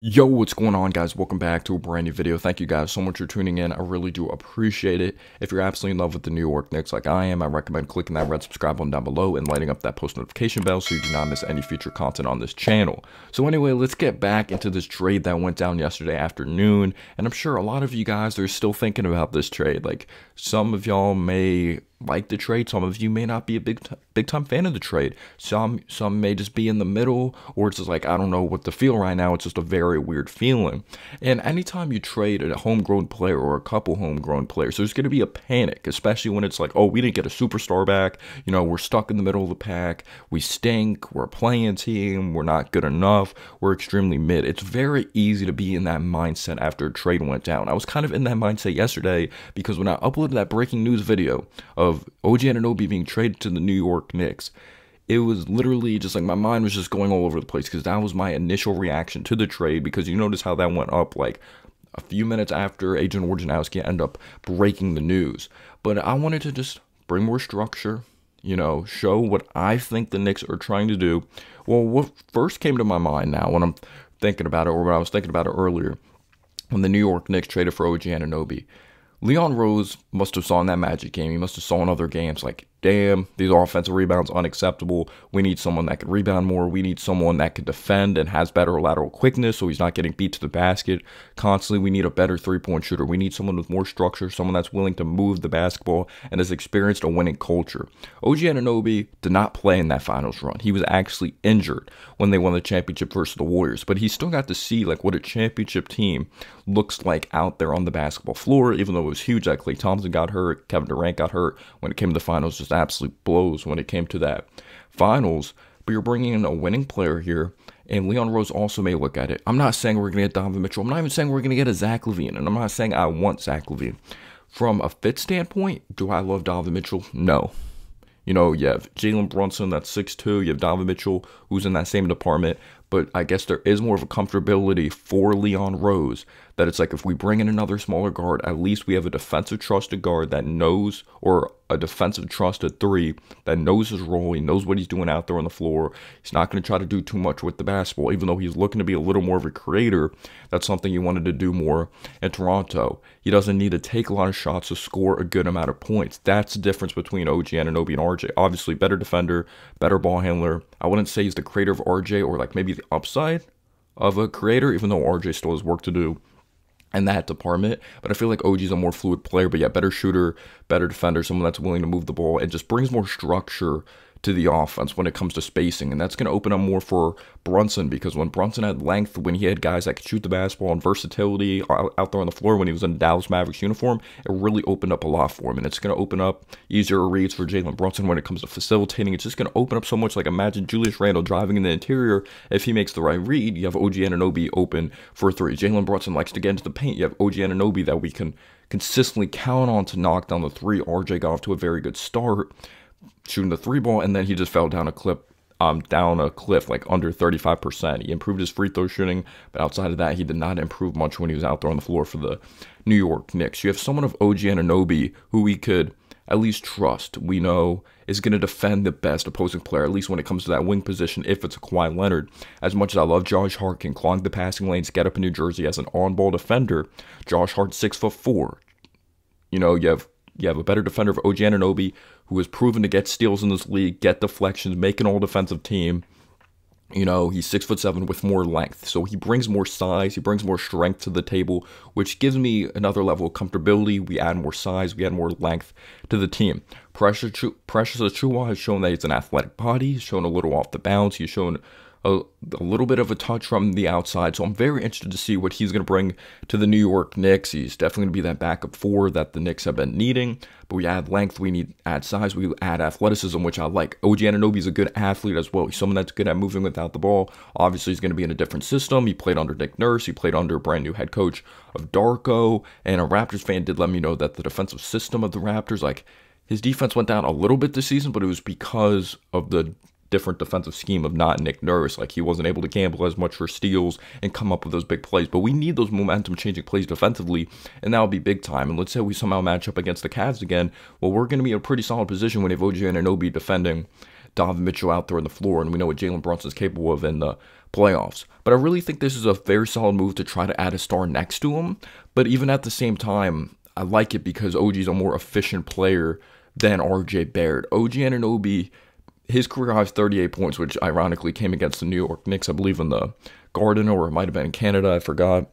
Yo, what's going on, guys? Welcome back to a brand new video. Thank you guys so much for tuning in. I really do appreciate it. If you're absolutely in love with the New York Knicks like I am, I recommend clicking that red subscribe button down below and lighting up that post notification bell so you do not miss any future content on this channel. So anyway, let's get back into this trade that went down yesterday afternoon. And I'm sure a lot of you guys are still thinking about this trade. Like, some of y'all may like the trade, some of you may not be a big time fan of the trade. Some may just be in the middle, or it's just like, I don't know what to feel right now. It's just a very weird feeling. And anytime you trade a homegrown player or a couple homegrown players, there's going to be a panic, especially when it's like, oh, we didn't get a superstar back, we're stuck in the middle of the pack, we stink, we're a playing team, we're not good enough, we're extremely mid. It's very easy to be in that mindset after a trade went down. I was kind of in that mindset yesterday because when I uploaded that breaking news video of OG Anunoby being traded to the New York Knicks, it was literally just like my mind was just going all over the place because that was my initial reaction to the trade, because you notice how that went up like a few minutes after Agent Wojnarowski ended up breaking the news. But I wanted to just bring more structure, show what I think the Knicks are trying to do. Well, what first came to my mind now when I'm thinking about it, or when I was thinking about it earlier, when the New York Knicks traded for OG Anunoby, Leon Rose must have saw in that Magic game. He must have saw in other games like, damn, these offensive rebounds unacceptable. We need someone that can rebound more. We need someone that can defend and has better lateral quickness so he's not getting beat to the basket constantly. We need a better three-point shooter. We need someone with more structure, someone that's willing to move the basketball and has experienced a winning culture. OG Anunoby did not play in that finals run. He was actually injured when they won the championship versus the Warriors, but he still got to see like what a championship team looks like out there on the basketball floor, even though it was huge that Klay Thompson got hurt, Kevin Durant got hurt. When it came to the finals, just absolute blows when it came to that finals. But you're bringing in a winning player here, and Leon Rose also may look at it. I'm not saying we're going to get Donovan Mitchell. I'm not even saying we're going to get a Zach LaVine, and I'm not saying I want Zach LaVine. From a fit standpoint, do I love Donovan Mitchell? No. You have Jalen Brunson, that's 6'2". You have Donovan Mitchell, who's in that same department. But I guess there is more of a comfortability for Leon Rose that it's like, if we bring in another smaller guard, at least we have a defensive trusted guard that knows, or a defensive trusted three that knows his role. He knows what he's doing out there on the floor. He's not going to try to do too much with the basketball, even though he's looking to be a little more of a creator. That's something he wanted to do more in Toronto. He doesn't need to take a lot of shots to score a good amount of points. That's the difference between OG Anunoby and RJ. Obviously, better defender, better ball handler. I wouldn't say he's the creator of RJ, or like maybe the upside of a creator, even though RJ still has work to do in that department. But I feel like OG's a more fluid player, but yeah, better shooter, better defender, someone that's willing to move the ball and just brings more structure to the offense when it comes to spacing. And that's going to open up more for Brunson, because when Brunson had length, when he had guys that could shoot the basketball and versatility out there on the floor when he was in Dallas Mavericks uniform, it really opened up a lot for him. And it's going to open up easier reads for Jalen Brunson when it comes to facilitating. It's just going to open up so much. Like, imagine Julius Randle driving in the interior. If he makes the right read, you have OG Anunoby open for a three. Jalen Brunson likes to get into the paint. You have OG Anunoby that we can consistently count on to knock down the three. RJ got off to a very good start shooting the three ball, and then he just fell down a cliff like under 35%. He improved his free throw shooting, but outside of that, he did not improve much when he was out there on the floor for the New York Knicks. You have someone of OG Anunoby who we could at least trust. We know is going to defend the best opposing player, at least when it comes to that wing position, if it's a Kawhi Leonard. As much as I love Josh Hart, can clog the passing lanes, get up in New Jersey as an on-ball defender. Josh Hart, 6'4". You have a better defender of OG Anunoby, who has proven to get steals in this league, get deflections, make an all-defensive team. He's 6'7" with more length. So he brings more size, he brings more strength to the table, which gives me another level of comfortability. We add more size, we add more length to the team. Precious Achiuwa has shown that he's an athletic body. He's shown a little off the bounce. He's shown a little bit of a touch from the outside, so I'm very interested to see what he's going to bring to the New York Knicks. He's definitely going to be that backup four that the Knicks have been needing, but we add length, we need add size, we add athleticism, which I like. OG Anunoby is a good athlete as well. He's someone that's good at moving without the ball. Obviously, he's going to be in a different system. He played under Nick Nurse. He played under a brand new head coach of Darko, and a Raptors fan did let me know that the defensive system of the Raptors, like, his defense went down a little bit this season, but it was because of the different defensive scheme of not Nick Nurse. Like, he wasn't able to gamble as much for steals and come up with those big plays. But we need those momentum-changing plays defensively, and that would be big time. And let's say we somehow match up against the Cavs again. Well, we're going to be in a pretty solid position when we have OG Anunoby defending Donovan Mitchell out there on the floor, and we know what Jalen Brunson's capable of in the playoffs. But I really think this is a very solid move to try to add a star next to him. But even at the same time, I like it because OG's a more efficient player than RJ Barrett. OG Anunoby, his career high is 38 points, which ironically came against the New York Knicks, I believe, in the Garden, or it might have been in Canada, I forgot.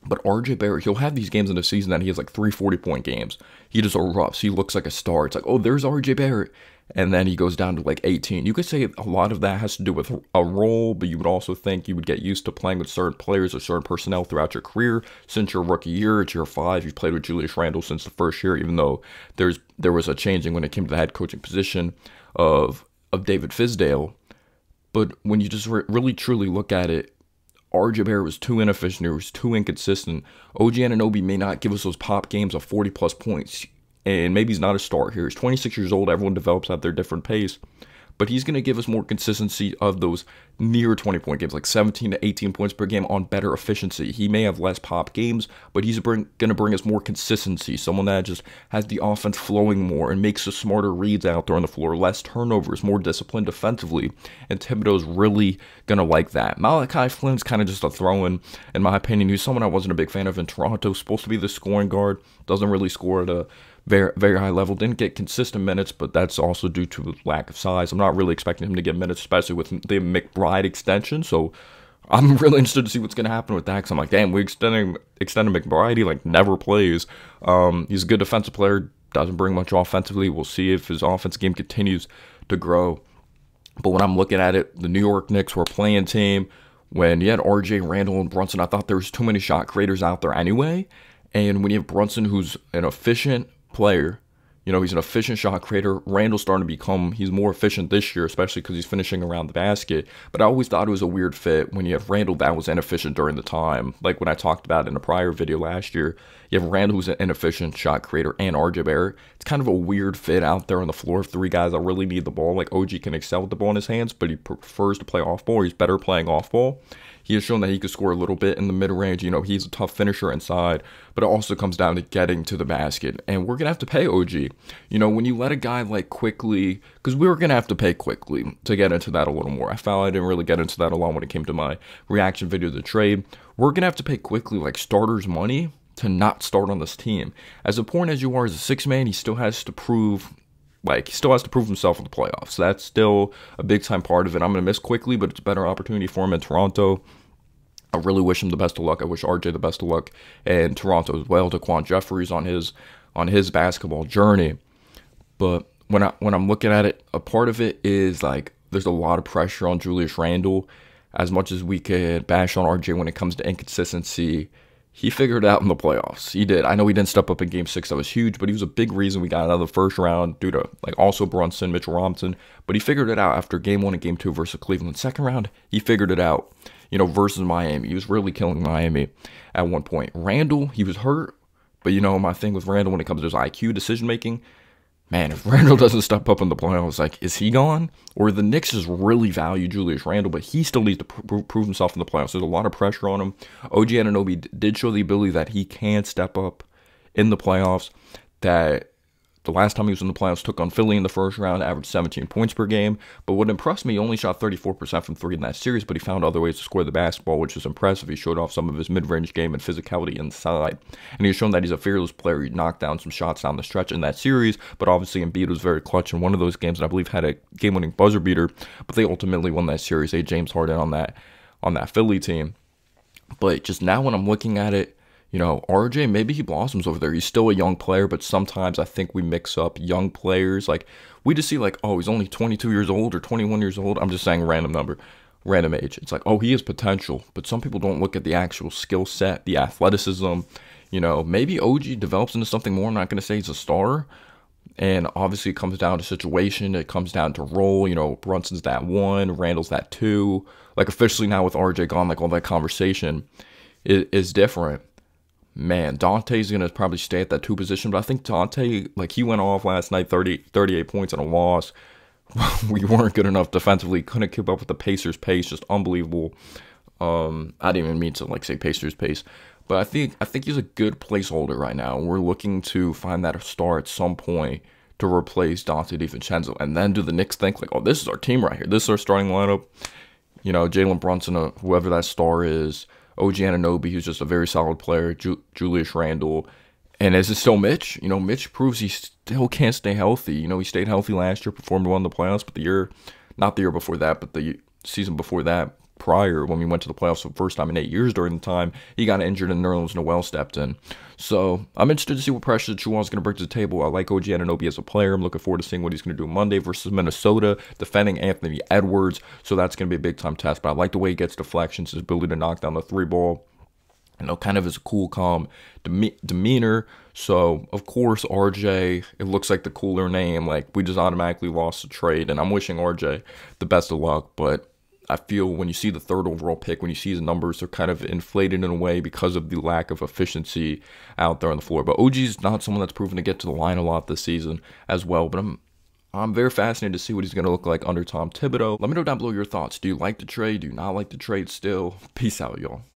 But RJ Barrett, he'll have these games in the season that he has like 3 40-point games. He just erupts. He looks like a star. It's like, oh, there's RJ Barrett. And then he goes down to like 18. You could say a lot of that has to do with a role, but you would also think you would get used to playing with certain players or certain personnel throughout your career. Since your rookie year, it's year 5, you've played with Julius Randle since the first year, even though there was a changing when it came to the head coaching position of David Fizdale. But when you just really truly look at it, RJ Barrett was too inefficient. He was too inconsistent. OG Anunoby may not give us those pop games of 40-plus points. And maybe he's not a star here. He's 26 years old. Everyone develops at their different pace. But he's going to give us more consistency of those near 20-point games, like 17 to 18 points per game on better efficiency. He may have less pop games, but he's going to bring us more consistency. Someone that just has the offense flowing more and makes the smarter reads out there on the floor, less turnovers, more disciplined defensively. And Thibodeau's really going to like that. Malachi Flynn's kind of just a throw-in my opinion. He's someone I wasn't a big fan of in Toronto. Supposed to be the scoring guard. Doesn't really score at a very, very high level. Didn't get consistent minutes, but that's also due to lack of size. I'm not really expecting him to get minutes, especially with the McBride extension. So I'm really interested to see what's going to happen with that. Because I'm like, damn, we extended McBride. He like never plays. He's a good defensive player. Doesn't bring much offensively. We'll see if his offensive game continues to grow. But when I'm looking at it, the New York Knicks were a playing team. When you had RJ, Randle, and Brunson, I thought there was too many shot creators out there anyway. And when you have Brunson, who's an efficient player, you know, he's an efficient shot creator. Randall's starting to become, he's more efficient this year, especially because he's finishing around the basket. But I always thought it was a weird fit when you have Randall that was inefficient during the time. Like when I talked about in a prior video last year, you have Randall who's an inefficient shot creator and RJ Barrett. It's kind of a weird fit out there on the floor of 3 guys that really need the ball. Like OG can excel with the ball in his hands, but he prefers to play off ball. He's better playing off ball. He has shown that he could score a little bit in the mid-range. You know, he's a tough finisher inside, but it also comes down to getting to the basket. And we're going to have to pay OG. You know, when you let a guy like Quickly, because we were going to have to pay Quickly to get into that a little more. I found I didn't really get into that a lot when it came to my reaction video to the trade. We're going to have to pay Quickly like starters money to not start on this team. As important as you are as a 6-man, he still has to prove... Like, he still has to prove himself in the playoffs. That's still a big-time part of it. I'm going to miss Quickly, but it's a better opportunity for him in Toronto. I really wish him the best of luck. I wish RJ the best of luck in Toronto as well. Daquan Jeffries on his basketball journey. But when I'm looking at it, a part of it is, like, there's a lot of pressure on Julius Randle. As much as we could bash on RJ when it comes to inconsistency, he figured it out in the playoffs. He did. I know he didn't step up in Game 6. That was huge, but he was a big reason we got out of the first round due to, like, also Brunson, Mitchell Robinson. But he figured it out after Game 1 and Game 2 versus Cleveland. Second round, he figured it out, you know, versus Miami. He was really killing Miami at one point. Randle, he was hurt, but, you know, my thing with Randle when it comes to his IQ decision-making, man, if Randle doesn't step up in the playoffs, like, is he gone? Or the Knicks just really value Julius Randle, but he still needs to prove himself in the playoffs. There's a lot of pressure on him. OG Anunoby did show the ability that he can step up in the playoffs. That the last time he was in the playoffs, took on Philly in the first round, averaged 17 points per game. But what impressed me, he only shot 34% from 3 in that series, but he found other ways to score the basketball, which is impressive. He showed off some of his mid-range game and physicality inside. And he's shown that he's a fearless player. He knocked down some shots down the stretch in that series, but obviously Embiid was very clutch in one of those games, and I believe had a game-winning buzzer beater. But they ultimately won that series. They had James Harden on that Philly team. But just now when I'm looking at it, you know, RJ, maybe he blossoms over there. He's still a young player, but sometimes I think we mix up young players. Like, we just see, like, oh, he's only 22 years old or 21 years old. I'm just saying random number, random age. It's like, oh, he has potential. But some people don't look at the actual skill set, the athleticism. You know, maybe OG develops into something more. I'm not going to say he's a star. And obviously it comes down to situation. It comes down to role. You know, Brunson's that 1, Randall's that 2. Like, officially now with RJ gone, like, all that conversation is different. Man, Dante's going to probably stay at that 2 position, but I think Dante, like, he went off last night, 38 points on a loss. We weren't good enough defensively, couldn't keep up with the Pacers' pace, just unbelievable. I didn't even mean to, like, say Pacers' pace, but I think he's a good placeholder right now. We're looking to find that star at some point to replace Dante DiVincenzo. And then do the Knicks think like, oh, this is our team right here. This is our starting lineup. You know, Jalen Brunson, whoever that star is, OG Anunoby, who's just a very solid player, Julius Randle. And is it still Mitch? You know, Mitch proves he still can't stay healthy. You know, he stayed healthy last year, performed well in the playoffs, but not the year before that, but the season before that, prior, when we went to the playoffs for the first time in 8 years during the time, he got injured and Nerlens Noel stepped in. So I'm interested to see what pressure Juwan is going to bring to the table. I like OG Anunoby as a player. I'm looking forward to seeing what he's going to do Monday versus Minnesota, defending Anthony Edwards. So that's going to be a big-time test. But I like the way he gets deflections, his ability to knock down the three ball. You know, kind of his cool, calm demeanor. So, of course, RJ, it looks like the cooler name. Like, we just automatically lost the trade. And I'm wishing RJ the best of luck. But I feel when you see the third overall pick, when you see his numbers, they're kind of inflated in a way because of the lack of efficiency out there on the floor. But OG's not someone that's proven to get to the line a lot this season as well. But I'm very fascinated to see what he's going to look like under Tom Thibodeau. Let me know down below your thoughts. Do you like the trade? Do you not like the trade still? Peace out, y'all.